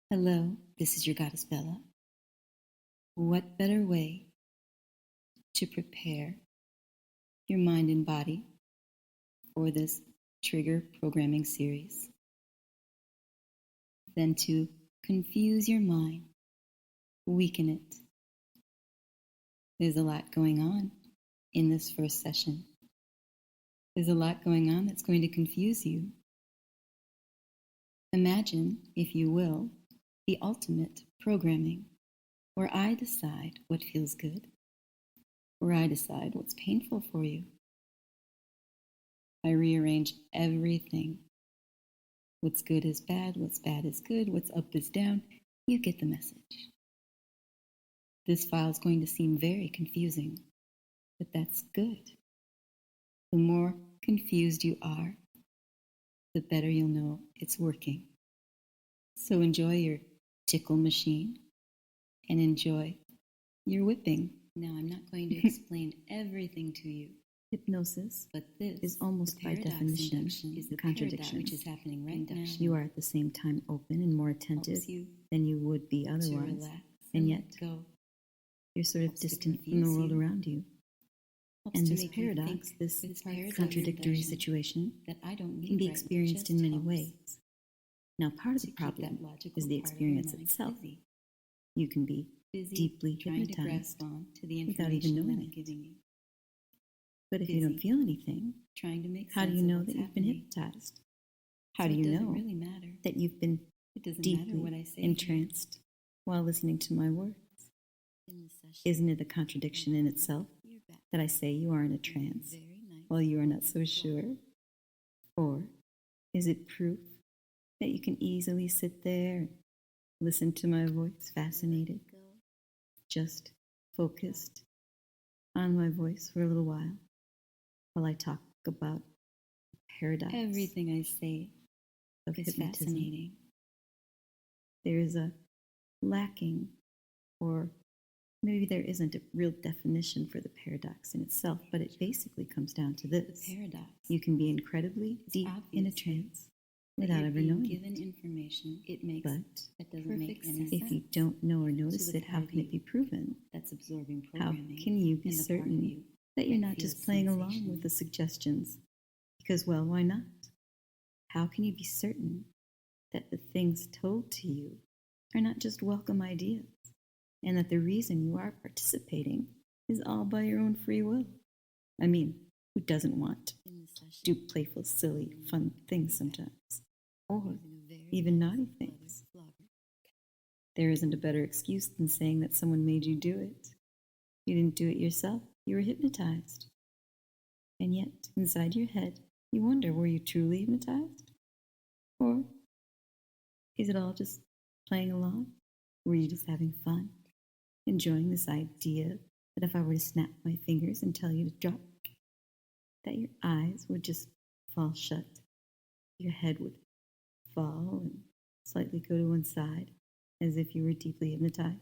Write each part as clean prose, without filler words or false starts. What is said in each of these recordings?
Hello, this is your goddess Bella. What better way to prepare your mind and body for this trigger programming series than to confuse your mind, weaken it? There's a lot going on in this first session. There's a lot going on that's going to confuse you. Imagine, if you will, the ultimate programming, where I decide what feels good, where I decide what's painful for you. I rearrange everything. What's good is bad, what's bad is good, what's up is down. You get the message. This file is going to seem very confusing, but that's good. The more confused you are, the better you'll know it's working. So enjoy your tickle machine and enjoy your whipping. Now, I'm not going to explain everything to you. Hypnosis, but this is almost by definition is the contradiction contradiction, which is happening right now. You are at the same time open and more attentive than you would be otherwise, and yet you're sort of distant from the world around you. And this paradox, this contradictory situation, that I don't need can be experienced in many ways. Now, part of the problem is the experience itself. You can be deeply hypnotized without even knowing it. But if you don't feel anything, how do you know that you've been hypnotized? How do you know that you've been deeply entranced while listening to my words? Isn't it a contradiction in itself that I say you are in a trance while you are not so sure? Or is it proof that you can easily sit there and listen to my voice, fascinated, just focused on my voice for a little while I talk about paradox? Everything I say is fascinating. There is a lacking, or maybe there isn't a real definition for the paradox in itself, but it basically comes down to this. Paradox. You can be incredibly deep in a trance without ever knowing given information it makes, but that doesn't make any sense. If you don't know or notice it, how can it be proven? That's absorbing How programming. can you be certain that you're not just playing along with the suggestions? Because, well, why not? How can you be certain that the things told to you are not just welcome ideas, and that the reason you are participating is all by your own free will? I mean, who doesn't want to do playful, silly, fun things sometimes? Or even naughty things? There isn't a better excuse than saying that someone made you do it. You didn't do it yourself. You were hypnotized. And yet, inside your head, you wonder, were you truly hypnotized? Or is it all just playing along? Were you just having fun? Enjoying this idea that if I were to snap my fingers and tell you to drop, that your eyes would just fall shut, your head would fall and slightly go to one side, as if you were deeply hypnotized?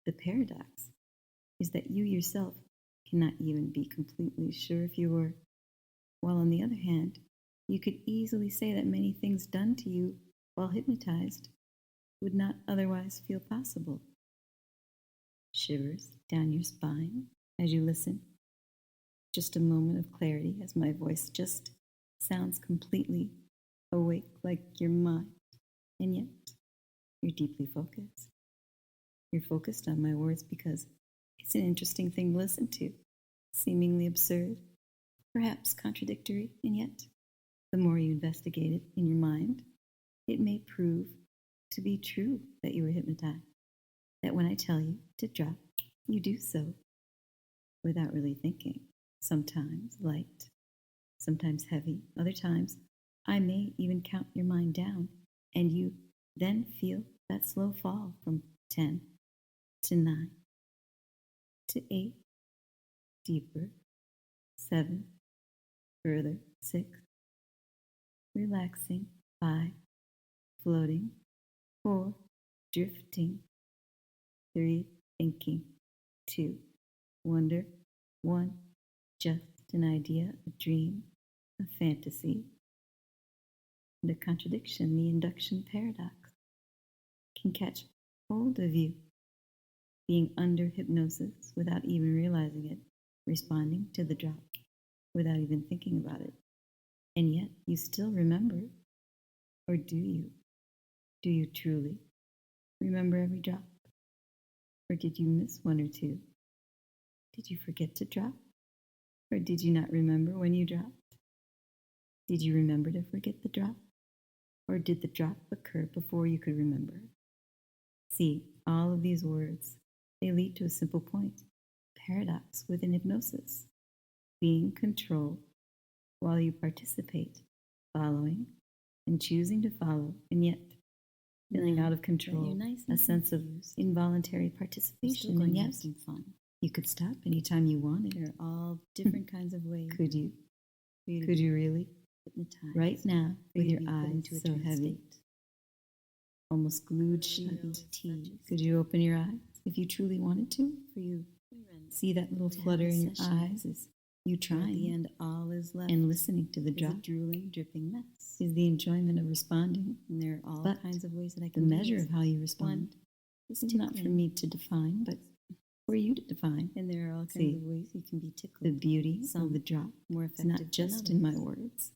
The paradox is that you yourself cannot even be completely sure if you were, while on the other hand, you could easily say that many things done to you while hypnotized would not otherwise feel possible. Shivers down your spine as you listen. Just a moment of clarity as my voice just sounds completely awake like your mind, and yet you're deeply focused. You're focused on my words because it's an interesting thing to listen to, seemingly absurd, perhaps contradictory, and yet the more you investigate it in your mind, it may prove to be true that you were hypnotized, that when I tell you to drop, you do so without really thinking. Sometimes light, sometimes heavy, other times I may even count your mind down, and you then feel that slow fall from 10 to 9 to 8, deeper, 7, further, 6, relaxing, 5, floating, 4, drifting, 3, thinking, 2, wonder, 1, just an idea, a dream, a fantasy, and a contradiction, the induction paradox. can catch hold of you, being under hypnosis without even realizing it, responding to the drop without even thinking about it. And yet you still remember. Or do you? Do you truly remember every drop? Or did you miss one or two? Did you forget to drop? Or did you not remember when you dropped? Did you remember to forget the drop? Or did the drop occur before you could remember? See, all of these words, they lead to a simple point: paradox within hypnosis. Being controlled while you participate, following and choosing to follow, and yet feeling out of control, a sense of involuntary participation, and yet some fun. You could stop anytime you wanted. There are all different kinds of ways. Could you? Could you really? Right now, with your eyes so heavy, almost glued shut. Could you open your eyes if you truly wanted to? For you, see that little flutter in your eyes as you trying, and all is left, and listening to the drop, drooling, dripping mess. Is the enjoyment of responding. And there are all kinds of ways that I can. The measure of how you respond is not for me to define, but for you to define. And there are all kinds of ways you can be tickled. The beauty of the drop more effective is not just in my words.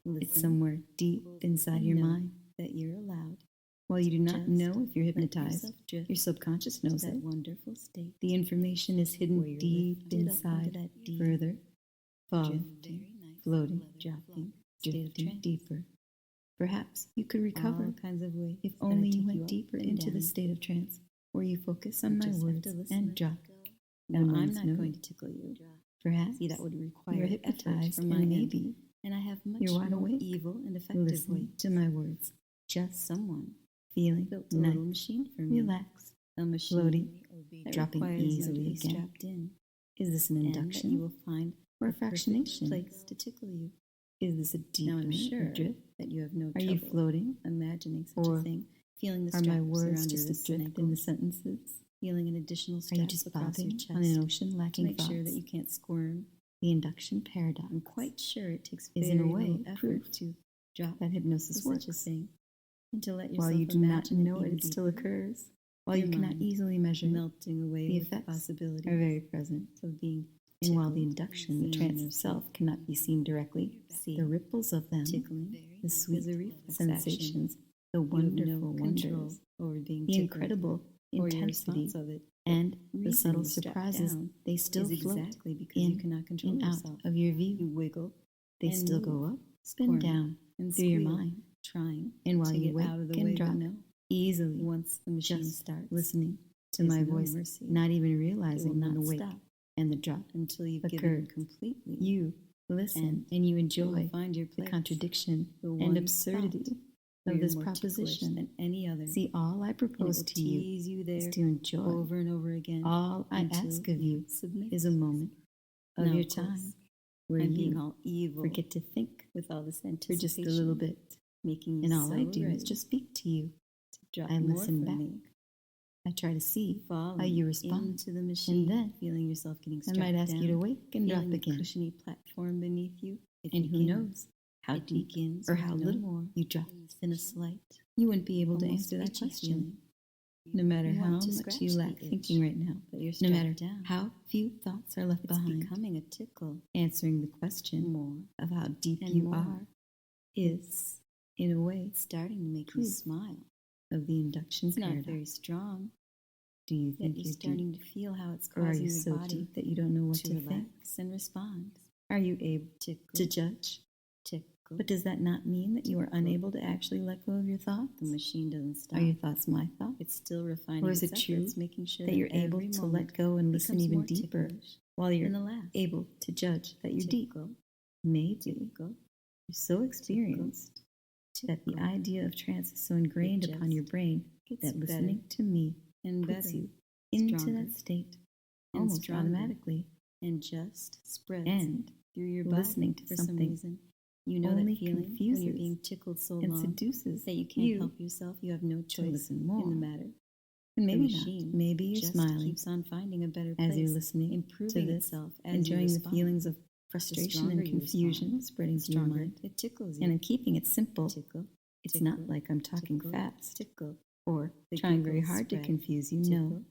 It's somewhere deep inside your mind that you're allowed. While you do not know if you're hypnotized, your subconscious knows it. Wonderful state. The information is hidden deep inside, further, falling, floating, dropping, drifting deeper. Perhaps you could recover if only you went deeper into the state of trance, where you focus on my words and drop. Now I'm not going to tickle you. Perhaps that would require you're hypnotized, and maybe and I have much you're wide awake, evil and effective listening to my words. Just someone feeling nice, machine for me. Relax, a machine floating, dropping easily again. Strapped in. Is this an induction? You will find or a fractionation place to tickle you. Is this a deep drift that you have no trouble? Are you floating, imagining such a thing, feeling the straps around your wrists? Are my words just adrift in the sentences? Feeling an additional strap. Are you just bobbing on an ocean lacking thoughts? Make sure that you can't squirm. The induction paradox. I'm quite sure it takes is in a way proof to drop that hypnosis works. Such a thing, and to let yourself while you do not know it still occurs. While you cannot easily measure melting away the effects possibilities are very present of being. And while the induction, the trance itself, cannot be seen directly, the ripples of them, the sweet sensations, the wonderful wonders, the incredible intensity of it, and the subtle surprises, they still float in and out of your view. You wiggle, they still go up, spin down through your mind, trying. And while you wake and drop easily, once the machine starts listening to my voice, not even realizing when the wake and the drop until you've occurred completely. You listen and you enjoy the contradiction and absurdity of this proposition and any other. See, all I propose to you is to enjoy over and over again. All I ask of you is a moment of your time where you all evil forget to think with all this anticipation for just a little bit, making you and all I do is just speak to you. I listen back. I try to see how you respond to the machine, and then feeling yourself getting strapped down. I might ask you to wake and drop again. Cushiony platform beneath you, and who knows how deep or how little you drop in a slight. You wouldn't be able to answer that question, no matter how much you lack thinking right now. No matter how few thoughts are left behind. Becoming a tickle, answering the question more of how deep you are, is in a way starting to make you smile. Of the induction paradox. Not very strong. Do you think you're starting to feel how it's causing your body deep that you don't know what to relax and respond? Are you able to judge? Tickle. But does that not mean that you are unable to actually let go of your thoughts? The machine doesn't stop. Are your thoughts my thoughts? It's still refining. Or is it true making sure that you're able to let go and listen even deeper while you're able to judge that you're deep? Maybe you're so experienced that the idea of trance is so ingrained upon your brain that listening to me puts you into that state almost automatically and just spreads through your body. Listening to something you know that feeling when you're being tickled so long seduces that you can't help yourself. You have no choice in the matter. And maybe not. Maybe you're smiling keeps on finding a better place as you're listening, improving to itself, enjoying the feelings of frustration and confusion spreading through your mind. It tickles you. And in keeping it simple, it's not like I'm talking fast or trying very hard to confuse you. No,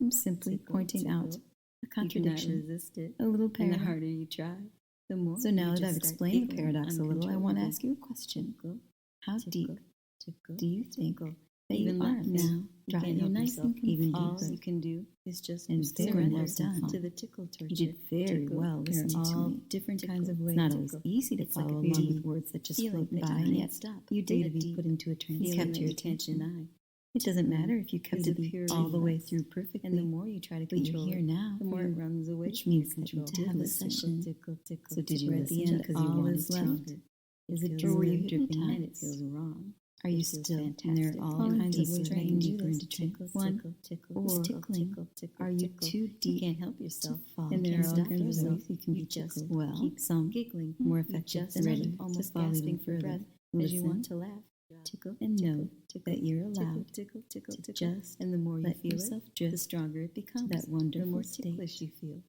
I'm simply pointing out a contradiction, resist it. a little And paradox. the harder you try, the more. So now you that I've just start explained the giggling paradox a little, I want to uncontrollably. ask you a question. Tickle, How deep tickle, do you think tickle. that Even you are laughing, now? you Drop can't you help nice yourself. and even All deeper. you can do is just And very surrender well done. to the tickle torture. You did very Tickle. well There listening to are all me. different Tickle. kinds of ways. It's not always Tickle. easy to It's like follow a along deep with words that just feeling float that by, you and can't yet stop. you did A to be deep put into a trance, feeling kept that your you can't attention. deny. It doesn't matter if you kept Is it a pure all the way reflex. through perfectly. And the more you try to But you're control here it, now, the more it runs away, which from your means that you control. did Tickle, listen. tickle, tickle. So did you We're at the listen end because you all wanted is to? stronger. Is it feels or were you good, dripping, and it hypnotized? feels wrong. Are you It feels still? And there fantastic. are all Falling kinds of deeper ways and getting do deeper this. into trance. Tickle, One, tickle, tickle, or tickle, tickling. tickle, tickle, Are you tickle. too You deep can't help yourself. to fall? And there Can't are all stop kinds of yourself. ways You can be you just tickled. well, Keep some giggling, more you effective just than ready, others. almost To fall gasping even for further. breath as you Listen want to laugh. Tickle and tickle, know tickle, that you're tickle, allowed tickle, tickle, to tickle. just And the more you let feel yourself it, drift the stronger it becomes. that The wonderful more state ticklish you feel.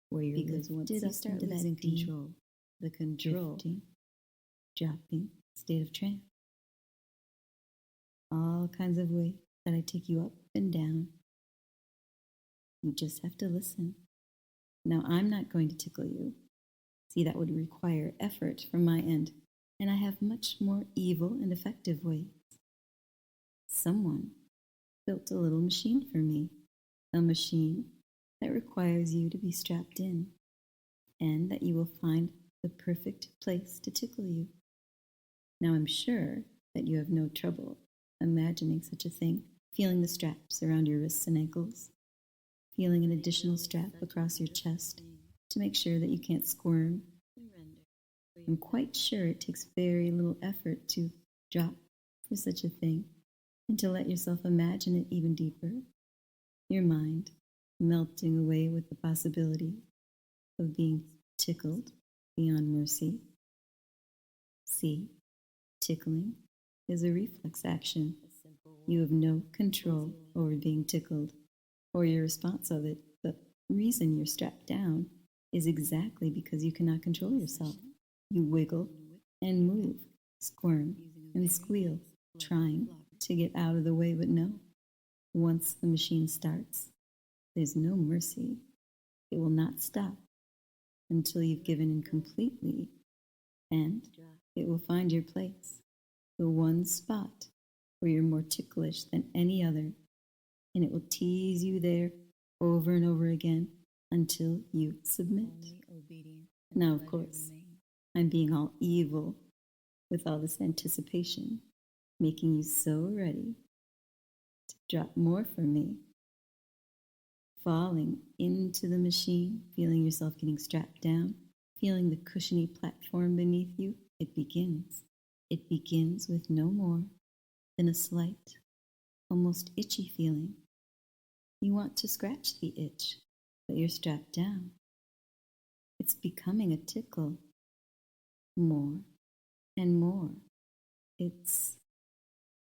where you're Because once lifted you up start into that losing deep, control, the control drifting, dropping state of trance. All kinds of ways that I take you up and down. You just have to listen. Now, I'm not going to tickle you. See, that would require effort from my end, and I have much more evil and effective ways. Someone built a little machine for me, a machine that requires you to be strapped in, and that you will find the perfect place to tickle you. Now, I'm sure that you have no trouble imagining such a thing, feeling the straps around your wrists and ankles, feeling an additional strap across your chest to make sure that you can't squirm. I'm quite sure it takes very little effort to drop for such a thing and to let yourself imagine it even deeper. Your mind melting away with the possibility of being tickled beyond mercy. See, tickling is a reflex action. You have no control over being tickled or your response of it. The reason you're strapped down is exactly because you cannot control yourself. You wiggle and move, squirm and squeal, trying to get out of the way, but no. Once the machine starts, there's no mercy. It will not stop until you've given in completely, and it will find your place, the one spot where you're more ticklish than any other, and it will tease you there over and over again until you submit. Now, of course, I'm being all evil with all this anticipation, making you so ready to drop more for me. Falling into the machine, feeling yourself getting strapped down, feeling the cushiony platform beneath you, it begins. It begins with no more than a slight, almost itchy feeling. You want to scratch the itch, but you're strapped down. It's becoming a tickle. More and more. It's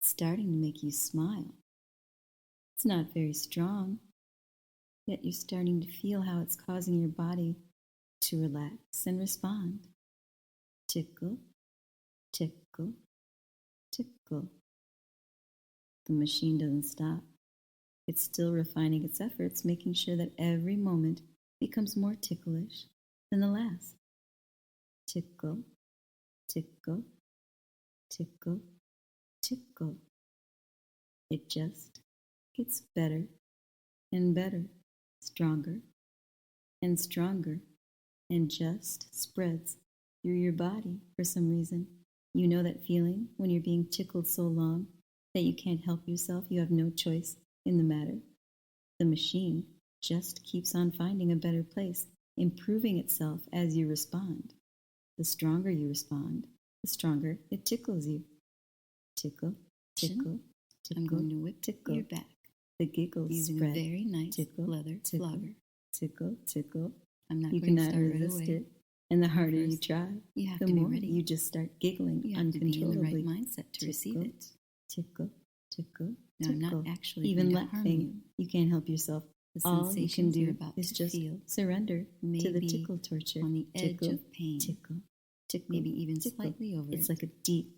starting to make you smile. It's not very strong, yet you're starting to feel how it's causing your body to relax and respond. Tickle, tickle, tickle. The machine doesn't stop. It's still refining its efforts, making sure that every moment becomes more ticklish than the last. Tickle, tickle, tickle, tickle. It just gets better and better, stronger and stronger, and just spreads through your body for some reason. You know that feeling when you're being tickled so long that you can't help yourself, you have no choice in the matter. The machine just keeps on finding a better place, improving itself as you respond. The stronger you respond, the stronger it tickles you. Tickle, tickle, tickle. I'm going to whip tickle your back The giggles using spread. a very nice Tickle, leather tickle, flogger. Tickle, tickle. I'm not You going to cannot start right resist away. it. And the harder you First, try, You have the to be more ready. you just start giggling You have to be in the right uncontrollably. mindset to receive Tickle, it. Tickle, tickle, Now, I'm tickle. not actually Even going to harm laughing, you. you can't help yourself. The All you can sensations you're do about is to just feel surrender may to the be tickle torture. on the edge Tickle, of pain, tickle, tickle, maybe even tickle. slightly over It's it, like a deep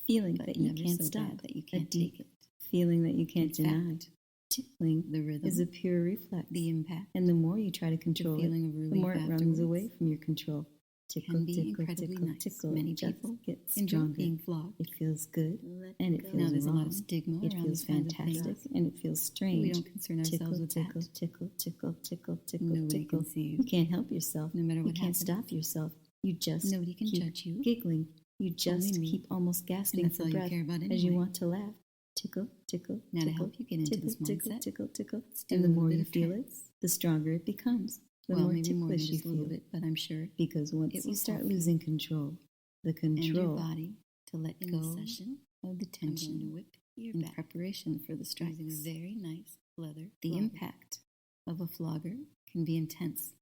feeling but that you never can't so stop. bad that you A can't deep take it. feeling that you can't In deny. fact, Tickling the rhythm, is a pure reflex. the impact, And the more you try to control the it, feeling of the relief more it runs afterwards away from your control. Tickle, can be tickle, incredibly tickle, nice. tickle. Many It just people gets enjoy stronger. being flogged. It feels good, and it Now feels there's a lot of wrong. stigma It around feels these kinds of fantastic, things. and it feels strange. We don't concern ourselves Tickle, with tickle, that. tickle, tickle, tickle, tickle, Nobody tickle. can see you. You can't help yourself. No matter You what can't happens. stop yourself. You just Nobody can keep judge you. giggling. You just me. keep almost gasping And that's for all you breath care about as you anyway. want to laugh. Tickle, tickle, Now to tickle, help you get into tickle, this tickle, mindset, tickle, tickle. let's do And a the little more bit you of feel it, trance. the stronger it becomes. The Well, more maybe more than ticklish you just a little feel. bit, but I'm sure Because once it you will start help you losing control, the and your control body to let In go the session, of the I'm going tension to whip your in back preparation for the strikes. using a very nice leather The flogger. impact of a flogger can be intense,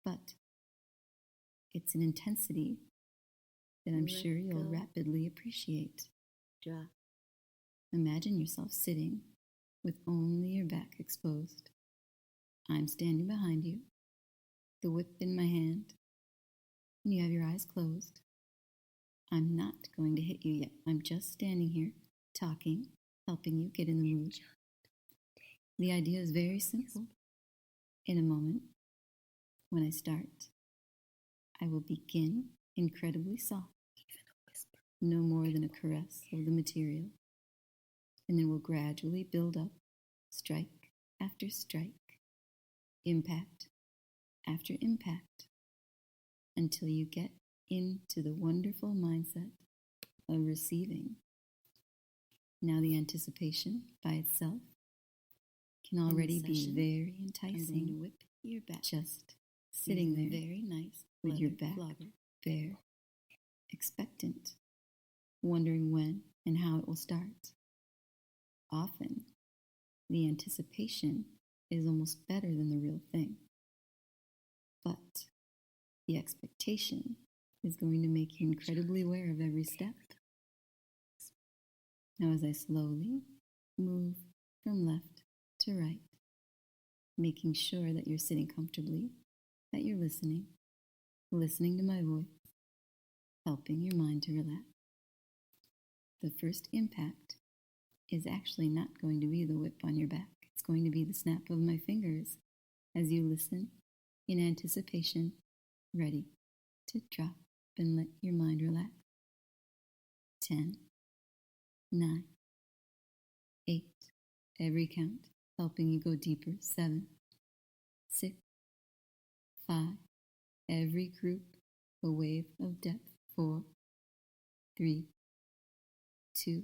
but it's an intensity that I'm Let sure you'll go. rapidly appreciate. Drop. Imagine yourself sitting with only your back exposed. I'm standing behind you, the whip in my hand, and you have your eyes closed. I'm not going to hit you yet. I'm just standing here, talking, helping you get in the mood. The idea is very simple. In a moment, when I start, I will begin incredibly soft, no more than a caress of the material, and then we'll gradually build up, strike after strike, impact after impact, until you get into the wonderful mindset of receiving. Now the anticipation by itself can already be session, very I'm going to enticing. whip your back Just sitting using a there very nice with your leather back flogger. bare, expectant, wondering when and how it will start. Often, the anticipation is almost better than the real thing. But the expectation is going to make you incredibly aware of every step. Now, as I slowly move from left to right, making sure that you're sitting comfortably, that you're listening to my voice, helping your mind to relax. The first impact is actually not going to be the whip on your back. It's going to be the snap of my fingers as you listen in anticipation, ready to drop and let your mind relax. 10, 9, 8, every count, helping you go deeper. 7, 6, 5, every group, a wave of depth. 4, 3, 2,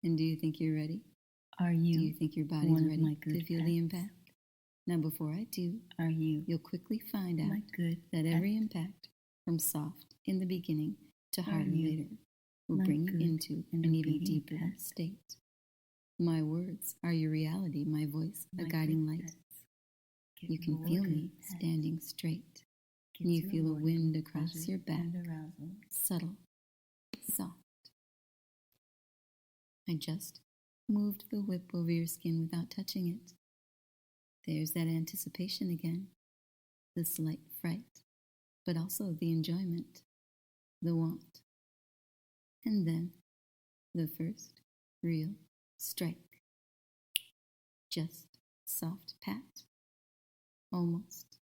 and do you think you're ready? Are Do you you think your body's one of ready my to good feel the pets? impact? Now, before I do, Are you you'll quickly find out my good that every pet? impact, from soft in the beginning to Are harder you later, will my bring you good into and an even obedient deeper pet? state. My words are your reality, my voice, a My guiding good light. pets. Get You can more feel good me pets. standing straight. Gets And you feel a rewarded wind with across pleasure your back, and arousal. subtle, soft. I just moved the whip over your skin without touching it. There's that anticipation again, the slight fright, but also the enjoyment, the want. And then the first real strike. Just soft pat, almost.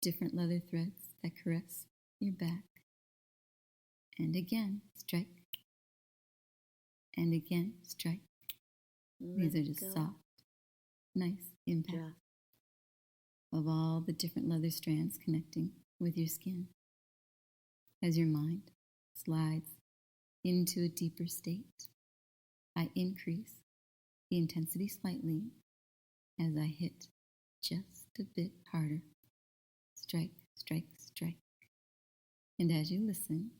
Different leather threads that caress your back. And again, strike. And again, strike. These Let are just go. soft, nice impact Drop. of all the different leather strands connecting with your skin. As your mind slides into a deeper state, I increase the intensity slightly as I hit just a bit harder. Strike, strike, strike. And as you listen,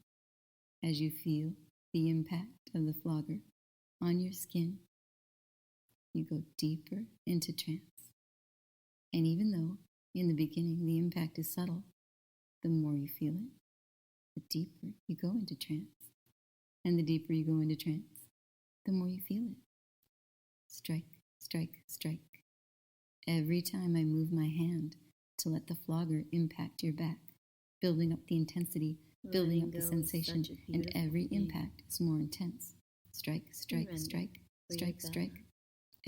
as you feel the impact of the flogger on your skin, you go deeper into trance. And even though in the beginning the impact is subtle, the more you feel it, the deeper you go into trance. And the deeper you go into trance, the more you feel it. Strike, strike, strike. Every time I move my hand to let the flogger impact your back, building up the intensity, building up the sensation, and every impact is more intense. Strike, strike, strike, strike, strike,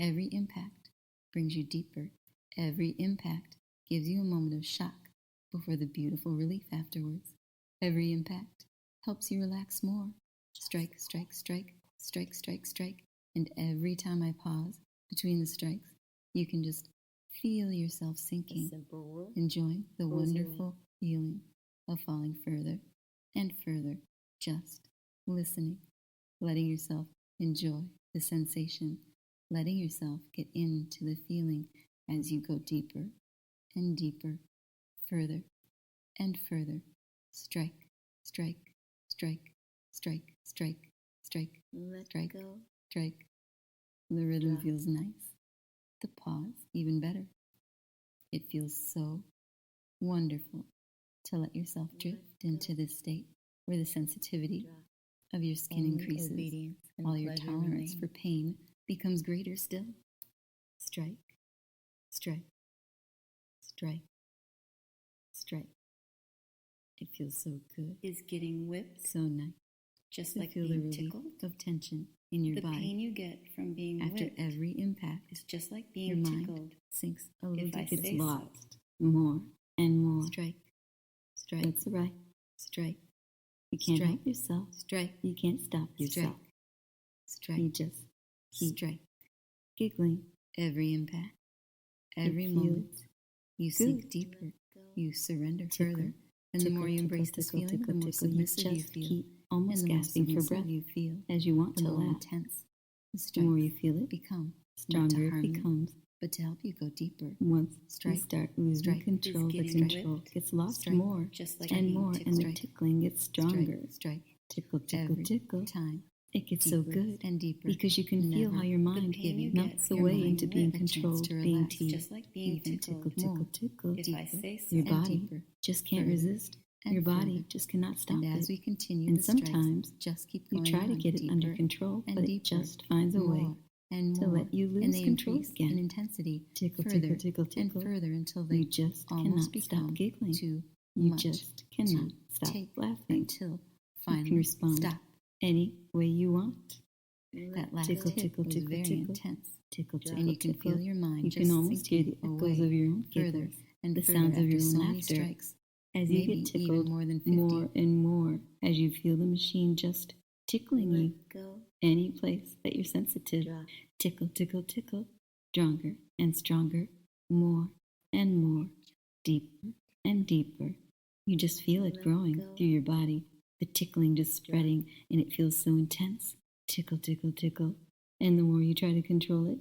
Every impact brings you deeper. Every impact gives you a moment of shock before the beautiful relief afterwards. Every impact helps you relax more. Strike, strike, strike, strike, strike, strike. And every time I pause between the strikes, you can just feel yourself sinking, enjoying the wonderful feeling of falling further and further, just listening, letting yourself enjoy the sensation, letting yourself get into the feeling as you go deeper and deeper, further and further. Strike, strike, strike, strike, strike, strike, strike, strike. The rhythm feels nice. The pause, even better. It feels so wonderful to let yourself drift into this state where the sensitivity of your skin increases while your tolerance for pain becomes greater still. Strike, strike, strike, strike. It feels so good. Is getting whipped. So nice. Just to like feel the being relief tickled. of tension in your The body. pain you get from being After whipped every impact, is just like your being mind tickled. sinks a little If I deeper. say It's so. lost more and more. Strike, strike, That's right. strike, You can't strike, help yourself. strike, You can't stop yourself. strike, You just keep strike. giggling. Every impact, Every feels moment, you sink good. deeper. You surrender Tickle, further. And the tickle, more you tickle, embrace this tickle, feeling, the tickle, more tickle. submissive you just feel. keep almost And the more gasping for submissive breath you feel, as you want the to more laugh. intense the The strikes more you feel it, become. stronger Not to it harm you, becomes. but to help you go deeper. Once Strike, you start losing strike, control, the getting control whipped. gets lost Strike, more Just like and being more, tickled. and the Strike, tickling gets stronger. Strike, Tickle, tickle, every tickle. time. It gets so Deeper good and deeper. because you can feel Never. how your mind pain you melts get, your away mind into being whipped. A chance controlled, to being relax. teased. Just like being Even tickled. tickle, More. tickle. If I say so. Your and body deeper, just can't further, resist. and Your body further. just cannot stop And as it. we continue And the strikes, sometimes just keep You going try to on get it under deeper control, and but it deeper, just finds a way more and to more, let you and lose they control increase again. in intensity Tickle, further tickle, tickle, and tickle. further until they You just almost cannot stop become giggling. too You much just cannot to stop take laughing. until You finally can respond stop. any way you want. That last Tickle, hit tickle, was tickle, very tickle. intense, Tickle, tickle, and you can tickle. feel your mind You just can almost hear sinking the echoes away of your own further giggles, and the further sounds of after your so own many laughter. strikes. As you Maybe get tickled even more than 50. more and more, as you feel the machine just tickling you Go. any place that you're sensitive. Drop. Tickle, tickle, tickle, stronger and stronger, more and more, deeper and deeper. You just feel it Let growing go. through your body, the tickling just spreading, and it feels so intense. Tickle, tickle, tickle. And the more you try to control it,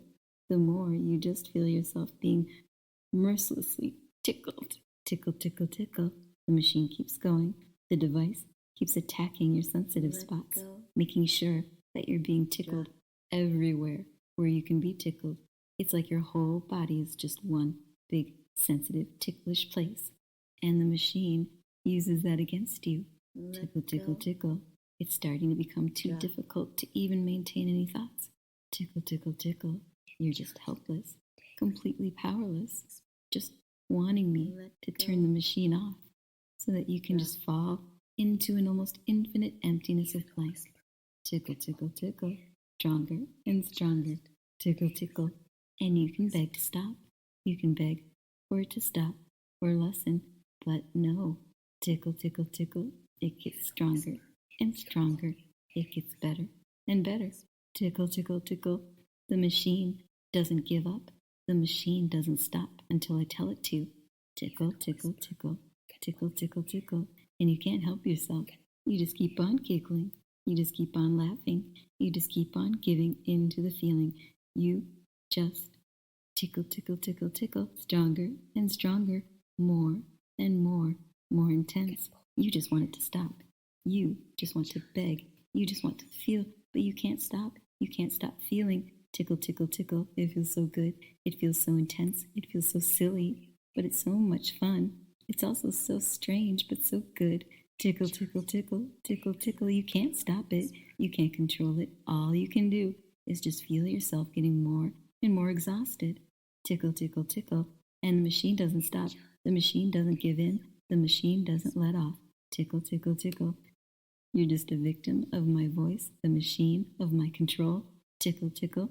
the more you just feel yourself being mercilessly tickled. Tickle, tickle, tickle. The machine keeps going. The device keeps attacking your sensitive Let spots, go. making sure that you're being tickled everywhere where you can be tickled. It's like your whole body is just one big, sensitive, ticklish place. And the machine uses that against you. Let Tickle, tickle, go. tickle. It's starting to become too Drop. difficult to even maintain any thoughts. Tickle, tickle, tickle. You're just helpless, completely powerless, just wanting me Let to go. turn the machine off so that you can Drop. just fall into an almost infinite emptiness of blank. Tickle, tickle, tickle. Stronger and stronger. Tickle, tickle. And you can beg to stop. You can beg for it to stop or lessen. But no. Tickle, tickle, tickle. It gets stronger and stronger. It gets better and better. Tickle, tickle, tickle. The machine doesn't give up. The machine doesn't stop until I tell it to. Tickle, tickle, tickle. Tickle, tickle, tickle. And you can't help yourself. You just keep on giggling. You just keep on laughing. You just keep on giving in to the feeling. You just tickle, tickle, tickle, tickle. Stronger and stronger. More and more. More intense. You just want it to stop. You just want to beg. You just want to feel, but you can't stop. You can't stop feeling. Tickle, tickle, tickle. It feels so good. It feels so intense. It feels so silly, but it's so much fun. It's also so strange, but so good. Tickle, tickle, tickle, tickle, tickle. You can't stop it. You can't control it. All you can do is just feel yourself getting more and more exhausted. Tickle, tickle, tickle. And the machine doesn't stop. The machine doesn't give in. The machine doesn't let off. Tickle, tickle, tickle. You're just a victim of my voice, the machine, of my control. Tickle, tickle.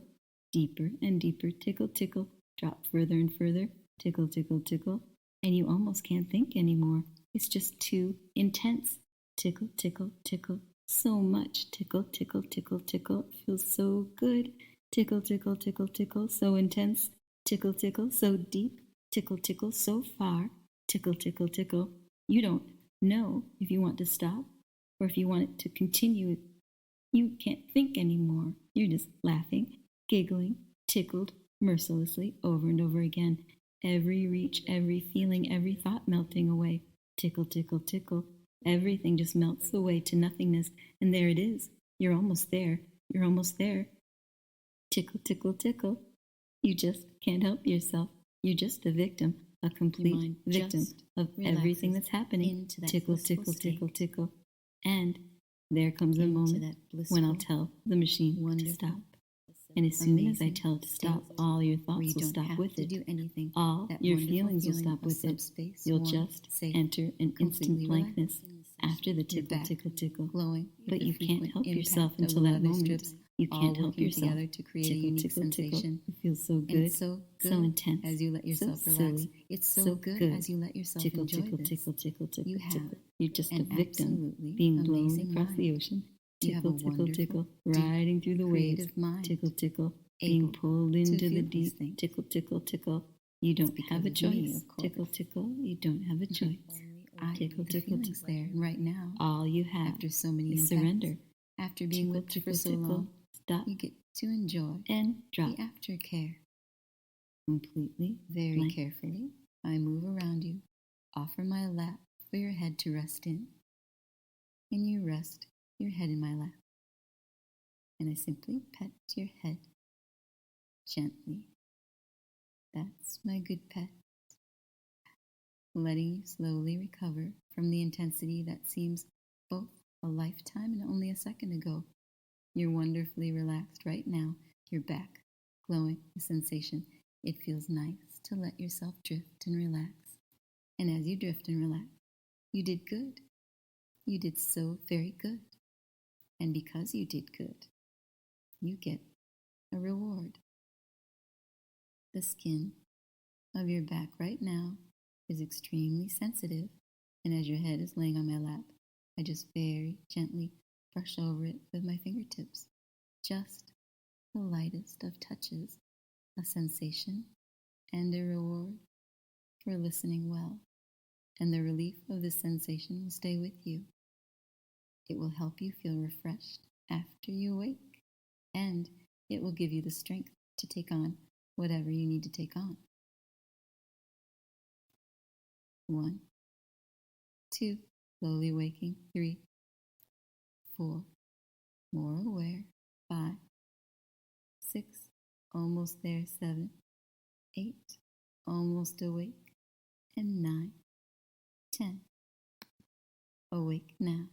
Deeper and deeper, tickle, tickle, drop further and further, tickle, tickle, tickle, and you almost can't think anymore. It's just too intense. Tickle, tickle, tickle, so much. Tickle, tickle, tickle, tickle, it feels so good. Tickle, tickle, tickle, tickle, so intense. Tickle, tickle, so deep. Tickle, tickle, so far. Tickle, tickle, tickle. You don't know if you want to stop or if you want it to continue. You can't think anymore. You're just laughing, giggling, tickled mercilessly over and over again. Every reach, every feeling, every thought melting away. Tickle, tickle, tickle. Everything just melts away to nothingness. And there it is. You're almost there. You're almost there. Tickle, tickle, tickle. You just can't help yourself. You're just a victim, a complete victim of everything that's happening. Tickle, tickle, tickle, tickle. And there comes a moment when I'll tell the machine to stop. And as soon as I tell it to stop, all your thoughts will stop with it. All your feelings will stop with it. You'll just enter an instant blankness after the tickle, tickle, tickle. But you can't help yourself until that moment. You can't help yourself. Tickle, tickle, tickle. It feels so good, so intense, as you let yourself so relax. silly, It's so good as you let yourself tickle, enjoy tickle, this. tickle, tickle, tickle, You have tickle. You're just a an victim absolutely being blown amazing across mind. the ocean. You have Tickle, a tickle, wonderful, tickle, deep, riding through the waves. creative mind, Tickle, tickle, being able pulled to into the feel these deep. things. Tickle, tickle, tickle. You don't because have a of me, choice. of course. Tickle, tickle. You don't have a choice. I Tickle, the tickle, feelings tickle. there, and right now, All you have after so many is impacts, surrender. after being Tickle, whipped tickle, for so tickle. long, Stop you get to enjoy and drop. the aftercare. Completely Very blank. carefully, I move around you, offer my lap for your head to rest in, and you rest your head in my lap. And I simply pet your head gently. That's my good pet. Letting you slowly recover from the intensity that seems both a lifetime and only a second ago. You're wonderfully relaxed right now. You're back, glowing with sensation. It feels nice to let yourself drift and relax. And as you drift and relax, you did good. You did so very good. And because you did good, you get a reward. The skin of your back right now is extremely sensitive, and as your head is laying on my lap, I just very gently brush over it with my fingertips. Just the lightest of touches, a sensation and a reward for listening well, and the relief of this sensation will stay with you. It will help you feel refreshed after you wake, and it will give you the strength to take on whatever you need to take on. 1, 2, slowly waking. 3, 4, more aware. 5, 6, almost there. 7, 8, almost awake. And 9, 10, awake now.